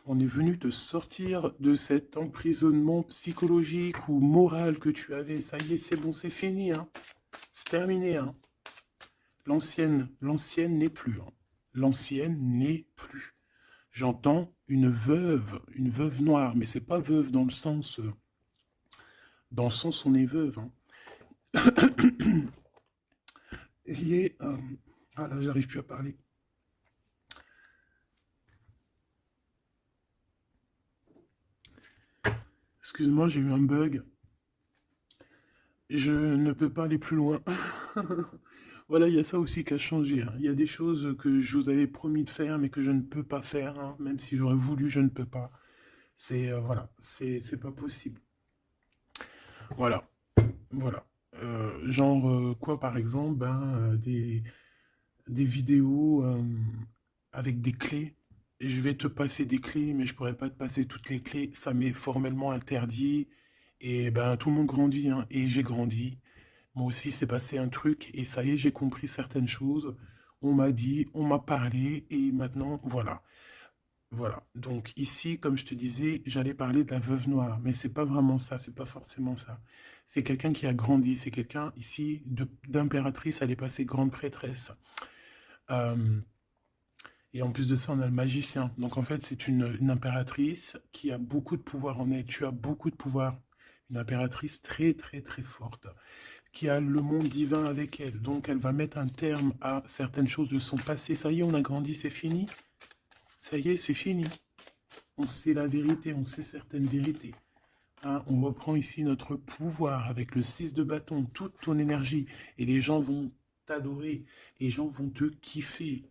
On est venu te sortir de cet emprisonnement psychologique ou moral que tu avais. Ça y est, c'est bon, c'est fini. Hein? C'est terminé. Hein? L'ancienne n'est plus. Hein? L'ancienne n'est plus. J'entends une veuve noire, mais c'est pas veuve dans le sens on est veuve. Hein. Il est, ah là, j'arrive plus à parler. Excuse-moi, j'ai eu un bug. Je ne peux pas aller plus loin. Voilà, il y a ça aussi qui a changé. Hein. Il y a des choses que je vous avais promis de faire, mais que je ne peux pas faire. Hein. Même si j'aurais voulu, je ne peux pas. C'est voilà, c'est pas possible. Voilà, voilà. Genre quoi, par exemple, des vidéos avec des clés. Et je vais te passer des clés, mais je pourrais pas te passer toutes les clés. Ça m'est formellement interdit. Et ben tout le monde grandit, hein, et j'ai grandi. Moi aussi, c'est passé un truc, et ça y est, j'ai compris certaines choses. On m'a dit, on m'a parlé, et maintenant, voilà. Voilà. Donc ici, comme je te disais, j'allais parler de la veuve noire, mais c'est pas vraiment ça, c'est pas forcément ça. C'est quelqu'un qui a grandi, c'est quelqu'un ici d'impératrice, elle est passée grande prêtresse. Euh, et en plus de ça, on a le magicien. Donc en fait, c'est une impératrice qui a beaucoup de pouvoir en elle. Tu as beaucoup de pouvoir. Une impératrice très très très forte, qui a le monde divin avec elle. Donc elle va mettre un terme à certaines choses de son passé. Ça y est, on a grandi, c'est fini. Ça y est, c'est fini. On sait la vérité, on sait certaines vérités. Hein, on reprend ici notre pouvoir avec le 6 de bâton, toute ton énergie. Et les gens vont t'adorer. Les gens vont te kiffer.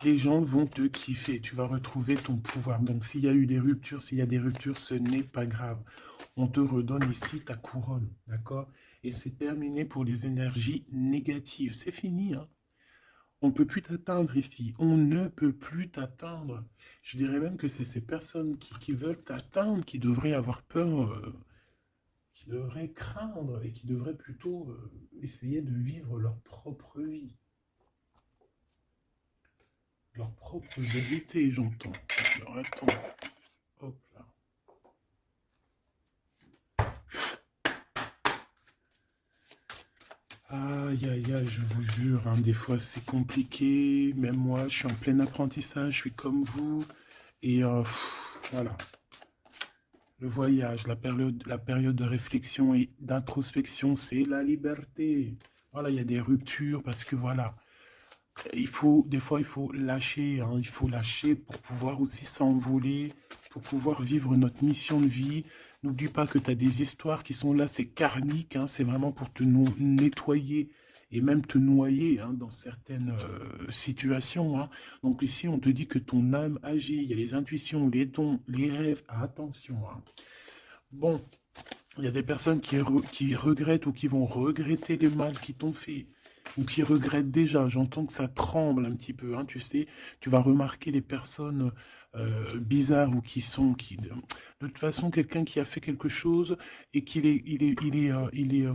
Les gens vont te kiffer. Tu vas retrouver ton pouvoir. Donc s'il y a eu des ruptures, s'il y a des ruptures, ce n'est pas grave. On te redonne ici ta couronne. D'accord? Et c'est terminé pour les énergies négatives. C'est fini, hein? On ne peut plus t'atteindre ici. On ne peut plus t'atteindre. Je dirais même que c'est ces personnes qui veulent t'atteindre qui devraient avoir peur, qui devraient craindre et qui devraient plutôt essayer de vivre leur propre vie. Leur propre vérité, j'entends. Alors attends. Hop là. Aïe, aïe, aïe, je vous jure, hein, des fois c'est compliqué. Même moi, je suis en plein apprentissage, je suis comme vous. Et voilà. Le voyage, la période de réflexion et d'introspection, c'est la liberté. Voilà, il y a des ruptures parce que voilà, des fois, il faut lâcher, hein, il faut lâcher pour pouvoir aussi s'envoler, pour pouvoir vivre notre mission de vie. N'oublie pas que tu as des histoires qui sont là, c'est karmique, hein, c'est vraiment pour te nettoyer et même te noyer hein, dans certaines situations. Hein. Donc ici, on te dit que ton âme agit, il y a les intuitions, les dons, les rêves, attention. Hein. Bon, il y a des personnes qui regrettent ou qui vont regretter les mal qu'ils t'ont fait. ou qui regrettent déjà. J'entends que ça tremble un petit peu, hein, tu sais. Tu vas remarquer les personnes bizarres ou de toute façon, quelqu'un qui a fait quelque chose et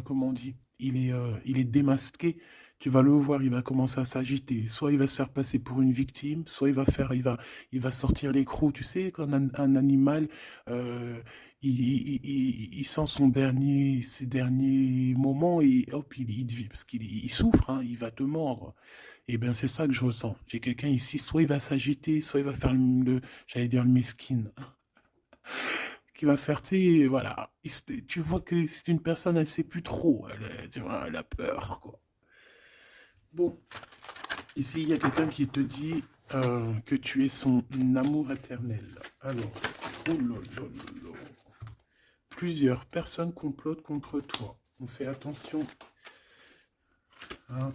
comment on dit, il est démasqué. Tu vas le voir, il va commencer à s'agiter. Soit il va se faire passer pour une victime, soit il va sortir l'écrou. Tu sais, quand un animal, euh, il sent ses derniers moments et hop, parce il souffre, hein, il va te mordre. Et bien, c'est ça que je ressens. J'ai quelqu'un ici, soit il va s'agiter, soit il va faire j'allais dire le mesquine, qui va faire, tu sais, voilà. Tu vois que c'est une personne, elle sait plus trop, tu vois, elle a peur, quoi. Bon, ici, il y a quelqu'un qui te dit que tu es son amour éternel. Alors, oh là là là là. Plusieurs personnes complotent contre toi. On fait attention, hein.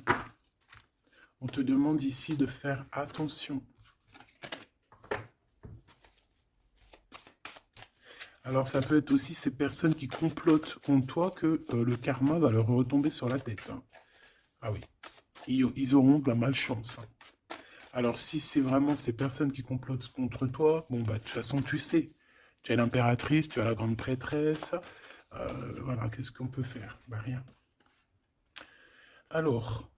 On te demande ici de faire attention. Alors, ça peut être aussi ces personnes qui complotent contre toi que le karma va leur retomber sur la tête, hein. Ah oui, ils auront de la malchance, hein. Alors, si c'est vraiment ces personnes qui complotent contre toi, bon, bah, de toute façon, tu sais. Tu as l'impératrice, tu as la grande prêtresse. Voilà, qu'est-ce qu'on peut faire? Bah, rien. Alors,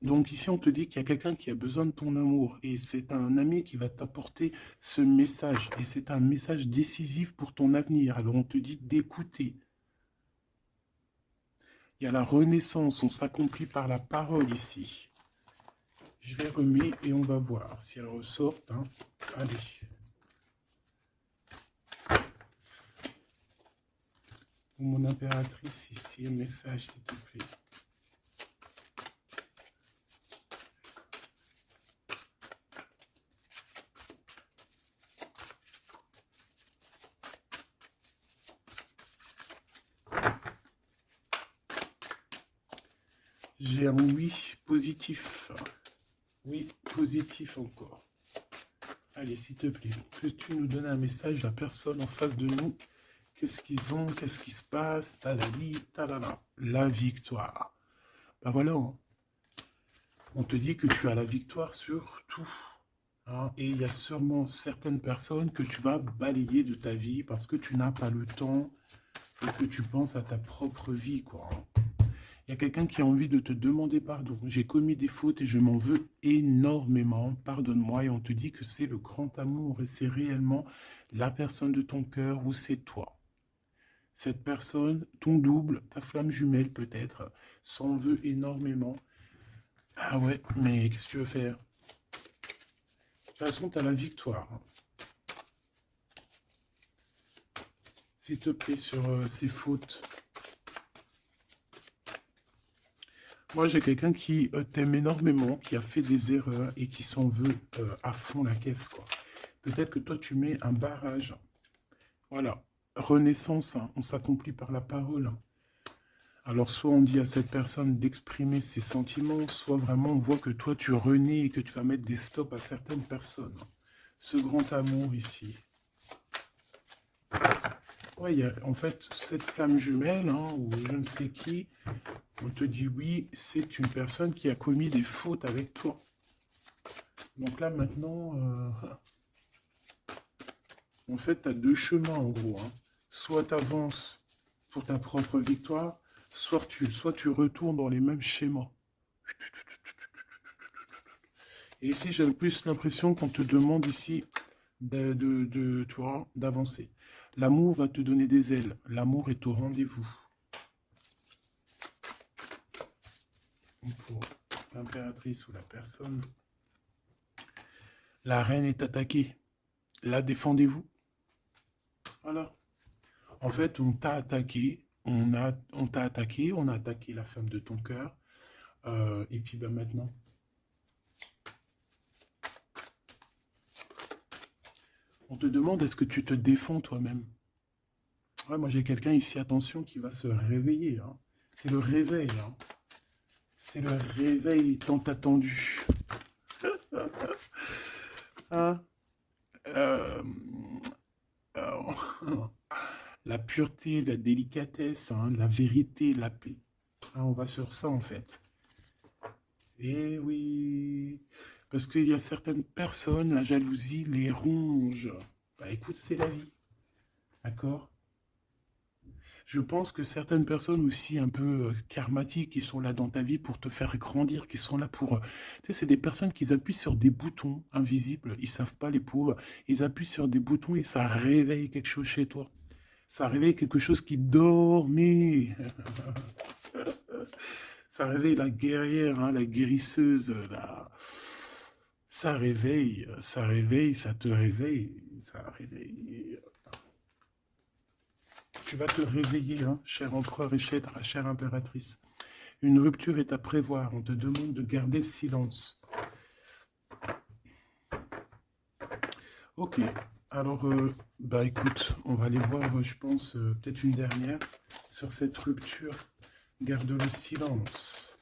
donc ici, on te dit qu'il y a quelqu'un qui a besoin de ton amour. Et c'est un ami qui va t'apporter ce message. Et c'est un message décisif pour ton avenir. Alors, on te dit d'écouter. Il y a la renaissance, on s'accomplit par la parole ici. Je les remets et on va voir si elles ressortent, hein. Allez. Pour mon impératrice ici, un message s'il te plaît. J'ai un oui positif. Oui, positif encore. Allez, s'il te plaît, que tu nous donnes un message à la personne en face de nous. Qu'est-ce qu'ils ont? Qu'est-ce qui se passe? Talali, talala. La victoire. Ben voilà, hein. On te dit que tu as la victoire sur tout, hein. Et il y a sûrement certaines personnes que tu vas balayer de ta vie parce que tu n'as pas le temps et que tu penses à ta propre vie, quoi. Il y a quelqu'un qui a envie de te demander pardon. J'ai commis des fautes et je m'en veux énormément. Pardonne-moi. Et on te dit que c'est le grand amour et c'est réellement la personne de ton cœur ou c'est toi. Cette personne, ton double, ta flamme jumelle peut-être, s'en veut énormément. Ah ouais, mais qu'est-ce que tu veux faire? De toute façon, tu as la victoire, hein. S'il te plaît, sur ces fautes. Moi, j'ai quelqu'un qui t'aime énormément, qui a fait des erreurs et qui s'en veut à fond la caisse, quoi. Peut-être que toi, tu mets un barrage. Voilà. Renaissance, hein. On s'accomplit par la parole. Alors, soit on dit à cette personne d'exprimer ses sentiments, soit vraiment on voit que toi, tu renais et que tu vas mettre des stops à certaines personnes. Ce grand amour ici. Ouais, il y a en fait cette flamme jumelle, hein, ou je ne sais qui, on te dit oui, c'est une personne qui a commis des fautes avec toi. Donc là maintenant, en fait, tu as deux chemins en gros, hein. Soit tu avances pour ta propre victoire, soit tu retournes dans les mêmes schémas. Et ici, j'ai plus l'impression qu'on te demande ici tu vois, d'avancer. L'amour va te donner des ailes. L'amour est au rendez-vous. Pour l'impératrice ou la personne. La reine est attaquée. La défendez-vous. Voilà. En fait, on t'a attaqué. On t'a attaqué. On a attaqué la femme de ton cœur. Et puis ben, maintenant. On te demande est-ce que tu te défends toi-même. Ouais, moi j'ai quelqu'un ici, attention, qui va se réveiller, hein. C'est le réveil, hein. C'est le réveil tant attendu. Hein? Euh, la pureté, la délicatesse, hein, la vérité, la paix. Hein, on va sur ça en fait. Eh oui, parce qu'il y a certaines personnes, la jalousie les ronge. Bah écoute, c'est la vie, d'accord? Je pense que certaines personnes aussi un peu karmatiques qui sont là dans ta vie pour te faire grandir, qui sont là pour... Tu sais, c'est des personnes qui appuient sur des boutons invisibles, ils savent pas les pauvres, ils appuient sur des boutons et ça réveille quelque chose chez toi. Ça réveille quelque chose qui dormait. Ça réveille la guerrière, hein, la guérisseuse, ça réveille, ça te réveille, ça réveille. Tu vas te réveiller, hein, cher empereur et chère impératrice. Une rupture est à prévoir. On te demande de garder le silence. Ok. Alors, bah écoute, on va aller voir, je pense, peut-être une dernière sur cette rupture. Garde le silence.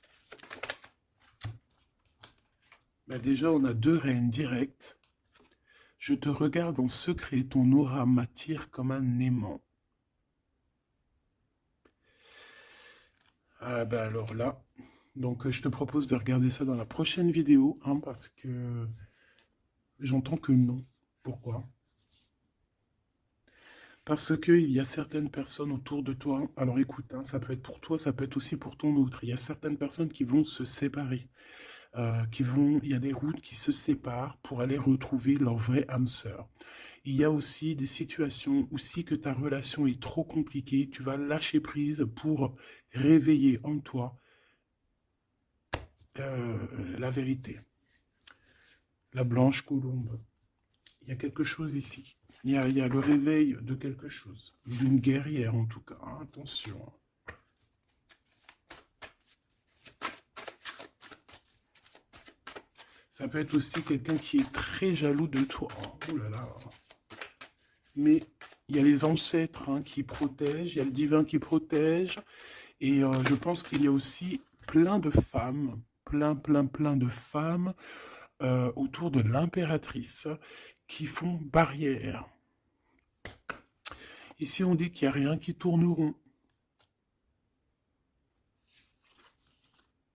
Bah déjà, on a 2 reines directes. Je te regarde en secret, ton aura m'attire comme un aimant. Ah bah alors là, donc je te propose de regarder ça dans la prochaine vidéo, hein, parce que j'entends que non. Pourquoi? Parce qu'il y a certaines personnes autour de toi, alors écoute, hein, ça peut être pour toi, ça peut être aussi pour ton autre. Il y a certaines personnes qui vont se séparer, il y a des routes qui se séparent pour aller retrouver leur vraie âme sœur. Il y a aussi des situations où si que ta relation est trop compliquée, tu vas lâcher prise pour réveiller en toi la vérité. La blanche colombe. Il y a quelque chose ici. Il y a le réveil de quelque chose, d'une guerrière en tout cas. Hein, attention. Ça peut être aussi quelqu'un qui est très jaloux de toi. Oh là là. Mais il y a les ancêtres, hein, qui protègent, il y a le divin qui protège. Et je pense qu'il y a aussi plein de femmes, plein de femmes autour de l'impératrice qui font barrière. Ici, on dit qu'il n'y a rien qui tourne rond.